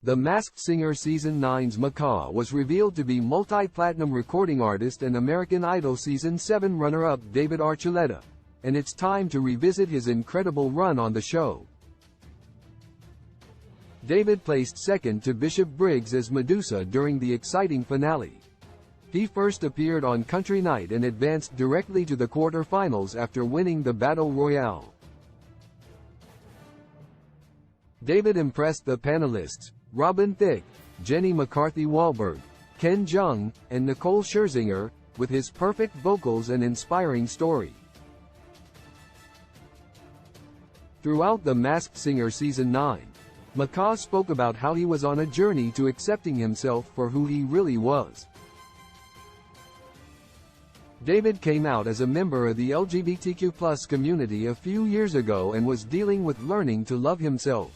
The Masked Singer Season 9's Macaw was revealed to be multi-platinum recording artist and American Idol Season 7 runner-up David Archuleta, and it's time to revisit his incredible run on the show. David placed second to Bishop Briggs as Medusa during the exciting finale. He first appeared on Country Night and advanced directly to the quarter-finals after winning the Battle Royale. David impressed the panelists, Robin Thicke, Jenny McCarthy-Wahlberg, Ken Jeong, and Nicole Scherzinger, with his perfect vocals and inspiring story. Throughout The Masked Singer Season 9, Macaw spoke about how he was on a journey to accepting himself for who he really was. David came out as a member of the LGBTQ+ community a few years ago and was dealing with learning to love himself.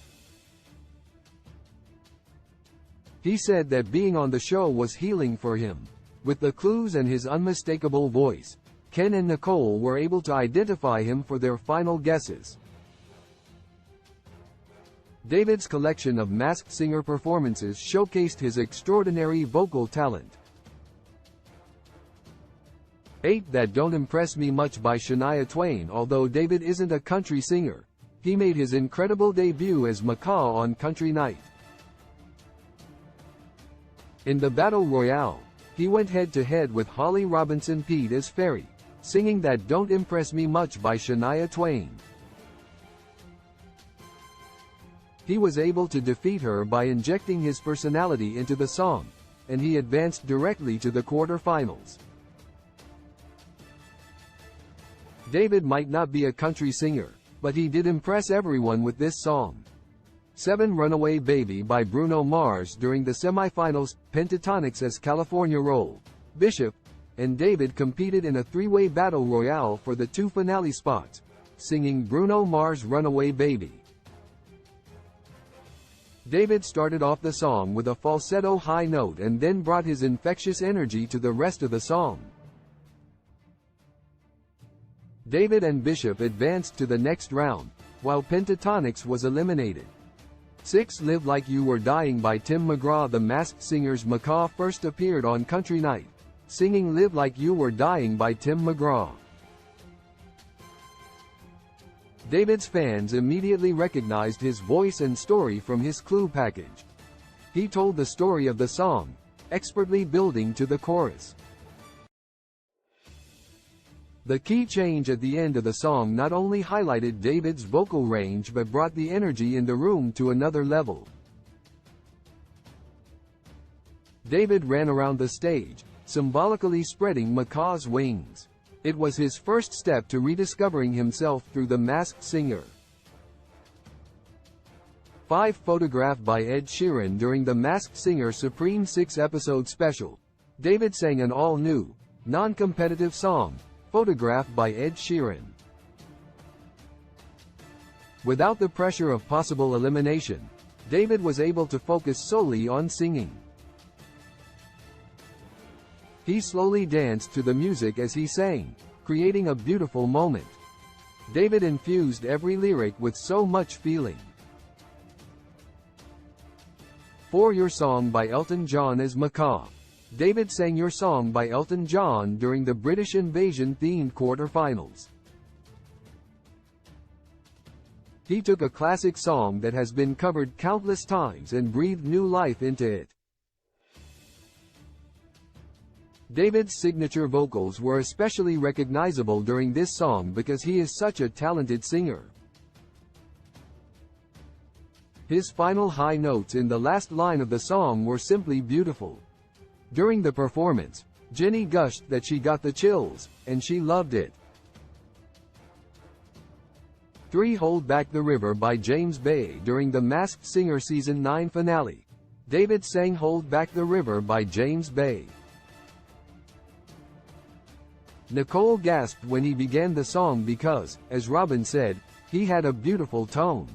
He said that being on the show was healing for him. With the clues and his unmistakable voice, Ken and Nicole were able to identify him for their final guesses. David's collection of Masked Singer performances showcased his extraordinary vocal talent. 8 That Don't Impress Me Much by Shania Twain. Although David isn't a country singer, he made his incredible debut as Macaw on Country Night. In the Battle Royale, he went head-to-head with Holly Robinson Peete as Fairy, singing That Don't Impress Me Much by Shania Twain. He was able to defeat her by injecting his personality into the song, and he advanced directly to the quarter-finals. David might not be a country singer, but he did impress everyone with this song. 7 Runaway Baby by Bruno Mars. During the semifinals, Pentatonix as California Roll, Bishop, and David competed in a three-way battle royale for the 2 finale spots, singing Bruno Mars' Runaway Baby. David started off the song with a falsetto high note and then brought his infectious energy to the rest of the song. David and Bishop advanced to the next round, while Pentatonix was eliminated. 6 Live Like You Were Dying by Tim McGraw. The Masked Singer's Macaw first appeared on Country Night, singing Live Like You Were Dying by Tim McGraw. David's fans immediately recognized his voice and story from his clue package. He told the story of the song, expertly building to the chorus. The key change at the end of the song not only highlighted David's vocal range but brought the energy in the room to another level. David ran around the stage, symbolically spreading Macaw's wings. It was his first step to rediscovering himself through The Masked Singer. 5 Photographed by Ed Sheeran. During The Masked Singer Supreme 6-episode special, David sang an all-new, non-competitive song, Photographed by Ed Sheeran. Without the pressure of possible elimination, David was able to focus solely on singing. He slowly danced to the music as he sang, creating a beautiful moment. David infused every lyric with so much feeling. 4 Your Song by Elton John as Macaw. David sang Your Song by Elton John during the British Invasion-themed quarter-finals. He took a classic song that has been covered countless times and breathed new life into it. David's signature vocals were especially recognizable during this song because he is such a talented singer. His final high notes in the last line of the song were simply beautiful. During the performance, Jenny gushed that she got the chills, and she loved it. 3 Hold Back the River by James Bay. During the Masked Singer Season 9 finale, David sang Hold Back the River by James Bay. Nicole gasped when he began the song because, as Robin said, he had a beautiful tone.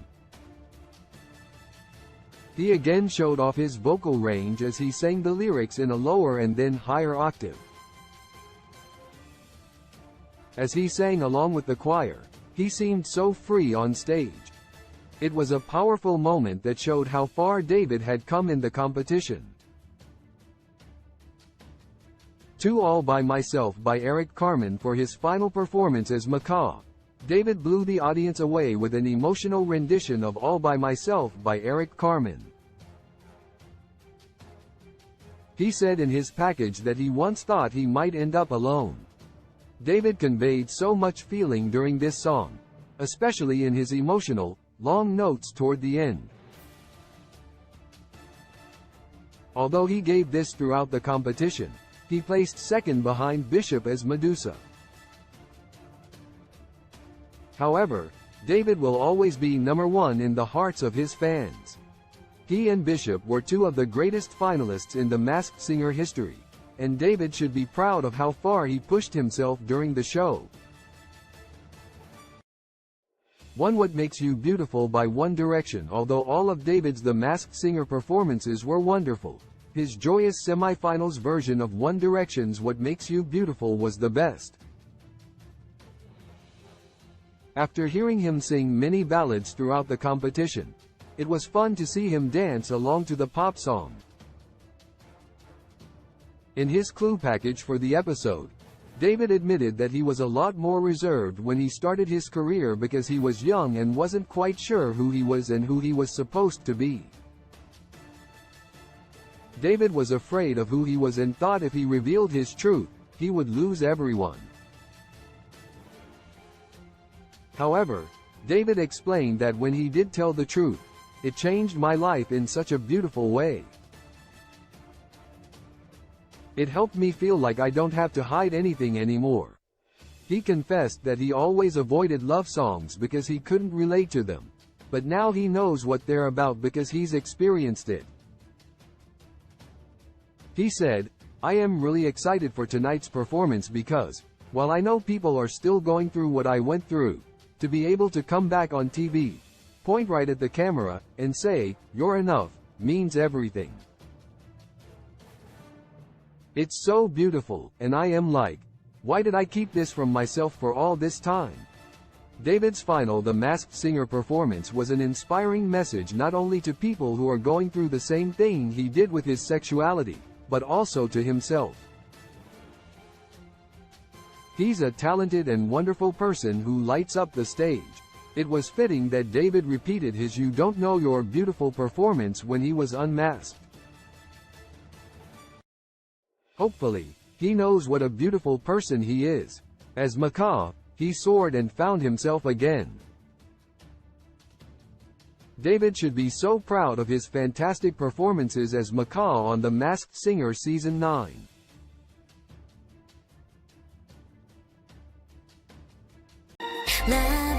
He again showed off his vocal range as he sang the lyrics in a lower and then higher octave. As he sang along with the choir, he seemed so free on stage. It was a powerful moment that showed how far David had come in the competition. To All By Myself by Eric Carmen for his final performance as Macaw. David blew the audience away with an emotional rendition of All By Myself by Eric Carmen. He said in his package that he once thought he might end up alone. David conveyed so much feeling during this song, especially in his emotional, long notes toward the end. Although he gave this throughout the competition, he placed second behind Bishop as Medusa. However, David will always be number one in the hearts of his fans. He and Bishop were two of the greatest finalists in The Masked Singer history, and David should be proud of how far he pushed himself during the show. What Makes You Beautiful by One Direction. Although all of David's The Masked Singer performances were wonderful, his joyous semi-finals version of One Direction's What Makes You Beautiful was the best. After hearing him sing many ballads throughout the competition, it was fun to see him dance along to the pop song. In his clue package for the episode, David admitted that he was a lot more reserved when he started his career because he was young and wasn't quite sure who he was and who he was supposed to be. David was afraid of who he was and thought if he revealed his truth, he would lose everyone. However, David explained that when he did tell the truth, it changed my life in such a beautiful way. It helped me feel like I don't have to hide anything anymore. He confessed that he always avoided love songs because he couldn't relate to them, but now he knows what they're about because he's experienced it. He said, "I am really excited for tonight's performance because, while I know people are still going through what I went through, to be able to come back on TV, point right at the camera, and say, 'You're enough,' means everything. It's so beautiful, and I am like, why did I keep this from myself for all this time?" David's final The Masked Singer performance was an inspiring message not only to people who are going through the same thing he did with his sexuality, but also to himself. He's a talented and wonderful person who lights up the stage. It was fitting that David repeated his "You Don't Know You're Beautiful" performance when he was unmasked. Hopefully, he knows what a beautiful person he is. As Macaw, he soared and found himself again. David should be so proud of his fantastic performances as Macaw on The Masked Singer Season 9. 나